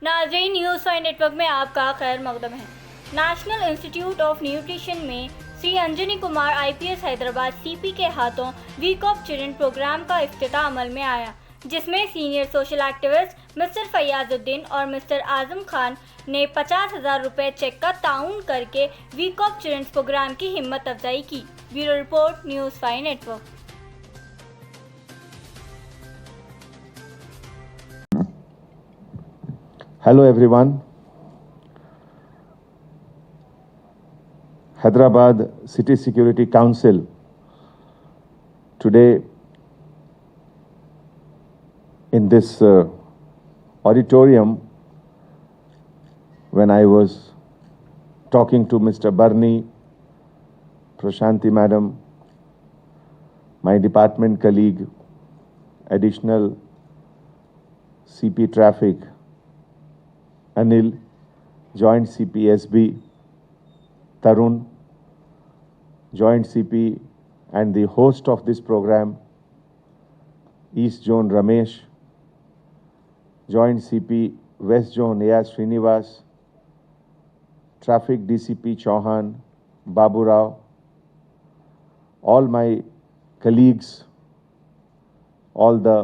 नाज़रीन, news 5 network में आपका खैर मकदम है। नेशनल इंस्टीट्यूट ऑफ न्यूट्रिशन में श्री अंजनी कुमार IPS हैदराबाद CP के हाथों वीक ऑफ चिल्ड्रन प्रोग्राम का इफ्तिताह अमल में आया, जिसमें सीनियर सोशल एक्टिविस्ट मिस्टर फैयाजुद्दीन और मिस्टर आजम खान ने 50,000 रुपये चेक का ताउन करके वीक ऑफ चिल्ड्रन प्रोग्राम की हिम्मत अफजाई की। Bureau report, news 5 network. Hello everyone. Hyderabad City Security Council today in this auditorium, when I was talking to Mr. Barney, Prashanti Madam, my department colleague, additional CP Traffic, Anil, Joint CP SB, Tarun, Joint CP and the host of this program, East Zone Ramesh, Joint CP West Zone A.R. Srinivas, Traffic DCP Chauhan, Babu Rao, all my colleagues, all the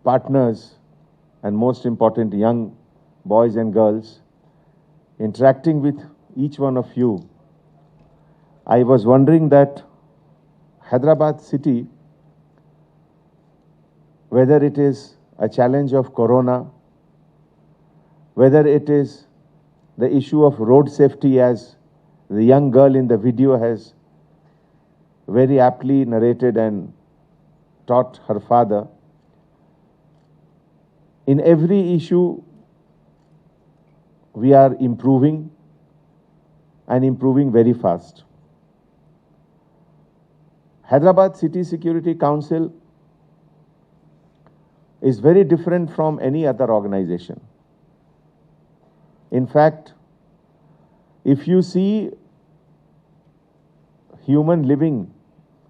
partners, and most important, young boys and girls, interacting with each one of you, I was wondering that Hyderabad city, whether it is a challenge of corona, whether it is the issue of road safety, as the young girl in the video has very aptly narrated and taught her father, in every issue, we are improving and improving very fast. Hyderabad City Security Council is very different from any other organization. In fact, if you see human living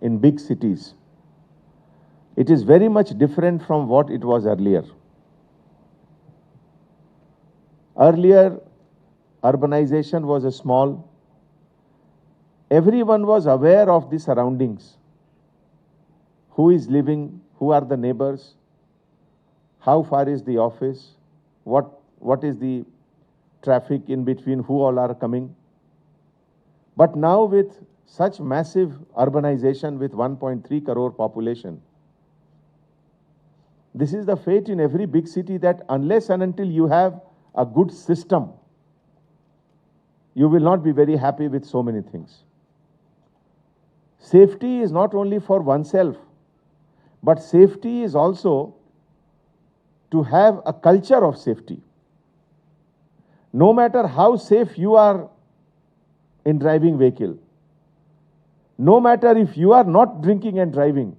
in big cities, it is very much different from what it was earlier. Earlier, urbanization was a small. Everyone was aware of the surroundings. Who is living, who are the neighbors, how far is the office, what is the traffic in between, who all are coming. But now with such massive urbanization with 1.3 crore population, this is the fate in every big city, that unless and until you have a good system, you will not be very happy with so many things. Safety is not only for oneself, but safety is also to have a culture of safety. No matter how safe you are in driving vehicle, no matter if you are not drinking and driving,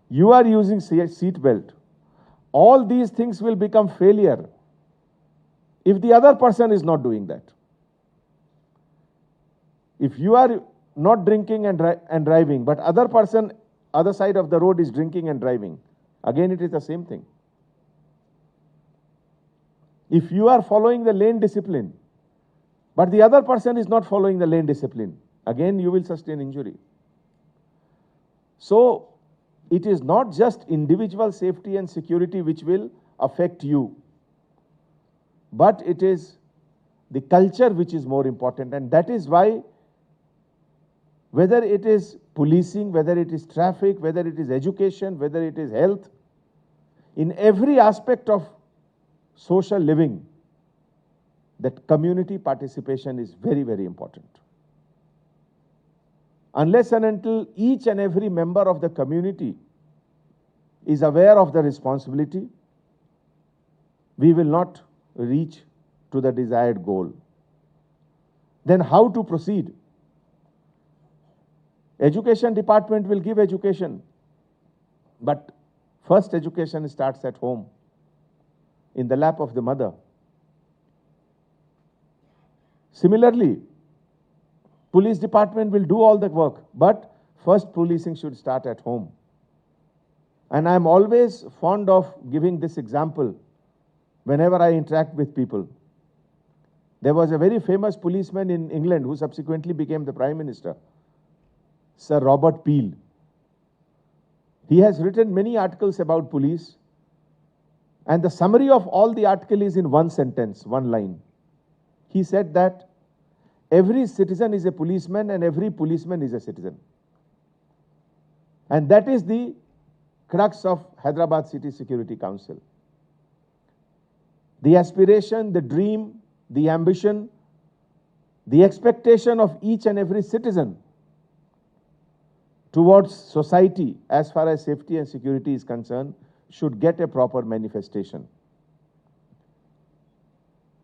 you are using seat belt, all these things will become failure if the other person is not doing that. If you are not drinking and driving, but other person, other side of the road is drinking and driving, again it is the same thing. If you are following the lane discipline, but the other person is not following the lane discipline, again you will sustain injury. So it is not just individual safety and security which will affect you, but it is the culture which is more important. And that is why, whether it is policing, whether it is traffic, whether it is education, whether it is health, in every aspect of social living, that community participation is very, very important. Unless and until each and every member of the community is aware of the responsibility, we will not reach to the desired goal. Then how to proceed? Education department will give education, but first education starts at home, in the lap of the mother. Similarly, police department will do all the work, but first policing should start at home. And I am always fond of giving this example whenever I interact with people. There was a very famous policeman in England who subsequently became the Prime Minister, Sir Robert Peel. He has written many articles about police, and the summary of all the article is in one sentence, one line. He said that every citizen is a policeman and every policeman is a citizen. And that is the crux of Hyderabad City Security Council. The aspiration, the dream, the ambition, the expectation of each and every citizen towards society as far as safety and security is concerned should get a proper manifestation.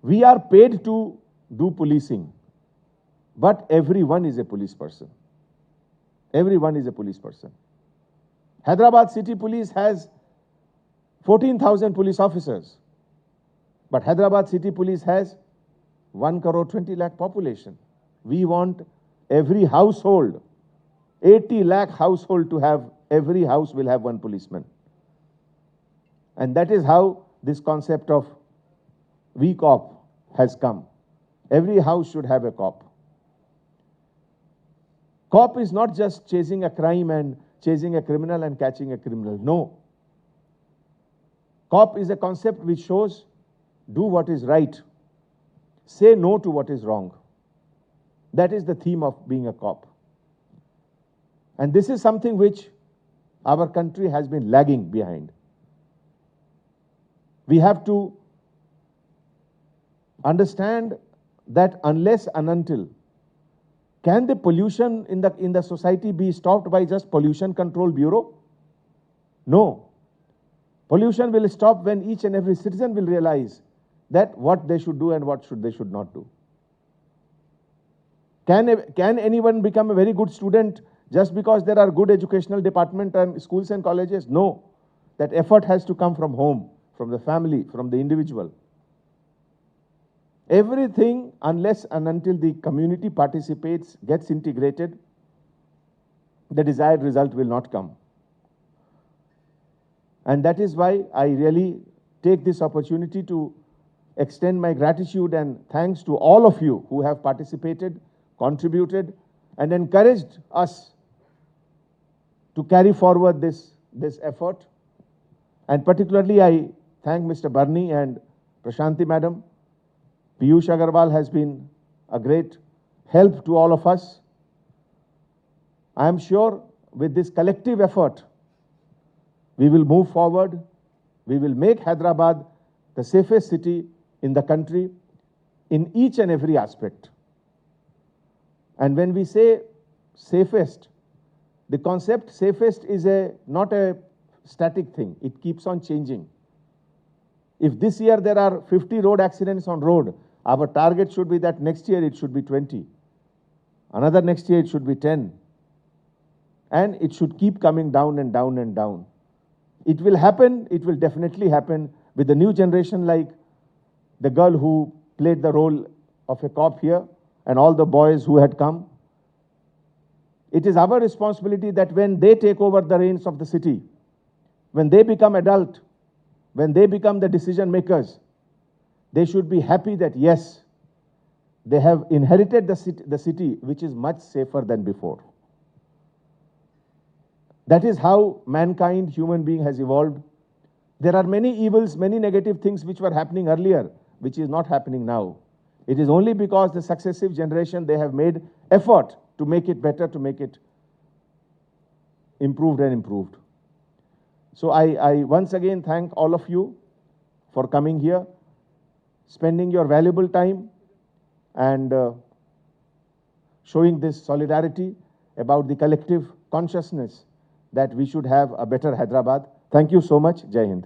We are paid to do policing, but everyone is a police person. Everyone is a police person. Hyderabad City Police has 14,000 police officers, but Hyderabad City Police has 1 crore 20 lakh population. We want every household, 80 lakh household to have, every house will have one policeman. And that is how this concept of VCOP has come. Every house should have a cop. Cop is not just chasing a crime and chasing a criminal and catching a criminal. No. Cop is a concept which shows do what is right. Say no to what is wrong. That is the theme of being a cop. And this is something which our country has been lagging behind. We have to understand that unless and until, can the pollution in the society be stopped by just Pollution Control Bureau? No. Pollution will stop when each and every citizen will realize that what they should do and what they should not do. Can anyone become a very good student just because there are good educational department and schools and colleges? No. That effort has to come from home, from the family, from the individual. Everything, unless and until the community participates, gets integrated, the desired result will not come. And that is why I really take this opportunity to extend my gratitude and thanks to all of you who have participated, contributed, and encouraged us to carry forward this effort. And particularly I thank Mr. Barney and Prashanti Madam. Piyush Agarwal has been a great help to all of us. I am sure with this collective effort, we will move forward. We will make Hyderabad the safest city in the country in each and every aspect. And when we say safest, the concept safest is not a static thing. It keeps on changing. If this year there are 50 road accidents on road, our target should be that next year it should be 20. Another next year it should be 10. And it should keep coming down and down and down. It will happen, it will definitely happen with the new generation like the girl who played the role of a cop here and all the boys who had come. It is our responsibility that when they take over the reins of the city, when they become adult, when they become the decision makers, they should be happy that yes, they have inherited the city which is much safer than before. That is how mankind, human being has evolved. There are many evils, many negative things which were happening earlier, which is not happening now. It is only because the successive generation, they have made effort to make it better, to make it improved and improved. So I once again thank all of you for coming here, spending your valuable time and showing this solidarity about the collective consciousness that we should have a better Hyderabad. Thank you so much. Jai Hind.